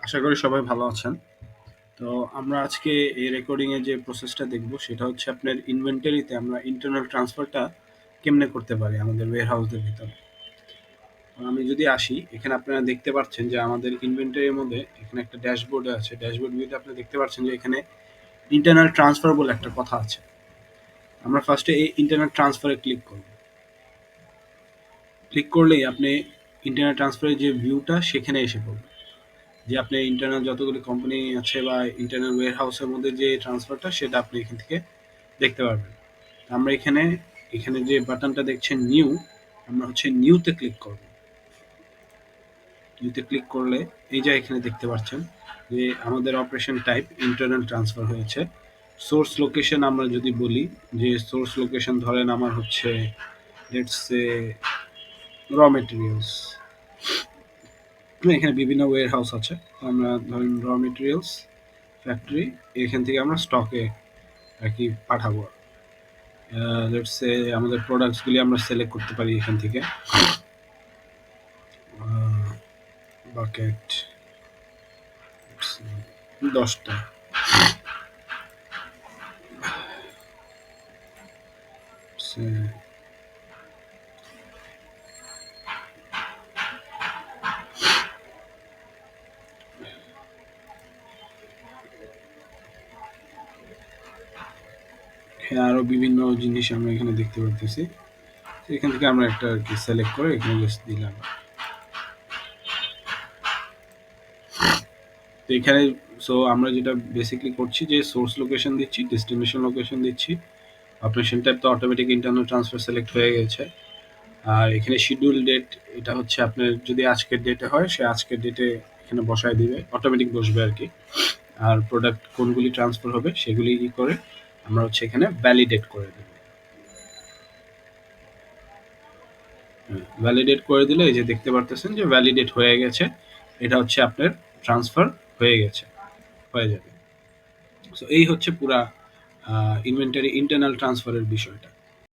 আশা করি সবাই ভালো আছেন। তো আমরা আজকে এই রেকর্ডিং এ যে প্রসেসটা দেখব সেটা হচ্ছে আপনার ইনভেন্টরিতে আমরা ইন্টারনাল ট্রান্সফারটা কেমনে করতে পারি আমাদের ওয়্যারহাউসের ভিতরে। তো আমি যদি আসি এখানে আপনারা দেখতে পাচ্ছেন যে আমাদের ইনভেন্টরির মধ্যে এখানে একটা ড্যাশবোর্ড আছে। ড্যাশবোর্ড ভিউতে আপনি দেখতে পাচ্ছেন যে এখানে ইন্টারনাল ট্রান্সফার বলে একটা কথা আছে। আমরা ফার্স্টে এই ইন্টারনাল ট্রান্সফারে ক্লিক করব। ক্লিক করলেই আপনি ইন্টারনাল ট্রান্সফারের যে ভিউটা সেখানে এসে পড়বে। যে আপনি ইন্টারনাল যতগুলো কোম্পানি আছে বা ইন্টারনাল ওয়্যারহাউসের মধ্যে যে ট্রান্সফারটা সেটা আপনি এখান থেকে দেখতে পারবেন। আমরা এখানে যে বাটনটা দেখছেন নিউ, আমরা হচ্ছে নিউতে ক্লিক করব। নিউতে ক্লিক করলে এই যে এখানে দেখতে পাচ্ছেন যে আমাদের অপারেশন টাইপ ইন্টারনাল ট্রান্সফার হয়েছে। সোর্স লোকেশন আমরা যদি বলি যে সোর্স লোকেশন ধরেন আমার হচ্ছে লেটস সে র মেটেরিয়ালস। এখানে বিভিন্ন ওয়্যারহাউস আছে। আমরা ধরেন র মেটেরিয়ালস ফ্যাক্টরি, এখান থেকে আমরা স্টকে আর কি পাঠাবো। লেটস সে আমাদের প্রোডাক্টসগুলি আমরা সিলেক্ট করতে পারি এখান থেকে। বাকেট 10টা। আরো বিভিন্ন জিনিস আমরা এখানে দেখতে পারতেছি। এখান থেকে আমরা একটা আর কি সিলেক্ট করে এখানে জাস্ট দিলাম। তো এখানে আমরা যেটা বেসিক্যালি করছি যে সোর্স লোকেশন দিচ্ছি, ডেস্টিনেশন লোকেশন দিচ্ছি, অপারেশন টাইপ তো অটোমেটিক ইন্টারনাল ট্রান্সফার সিলেক্ট হয়ে গেছে। আর এখানে শিডিউল ডেট, এটা হচ্ছে আপনার যদি আজকের ডেটে হয় সে আজকের ডেটে এখানে বসায় দিবে, অটোমেটিক বসবে আর কি। আর প্রোডাক্ট কোনগুলি ট্রান্সফার হবে সেগুলি কি করে আমরা হচ্ছে এখানে ভ্যালিডেট করে দেব। ভ্যালিডেট করে দিলে এই যে দেখতে পারতেছেন যে ভ্যালিডেট হয়ে গেছে, এটা হচ্ছে আপনার ট্রান্সফার হয়ে গেছে, হয়ে যাবে। সো এই হচ্ছে পুরা ইনভেন্টরি ইন্টারনাল ট্রান্সফারের বিষয়টা।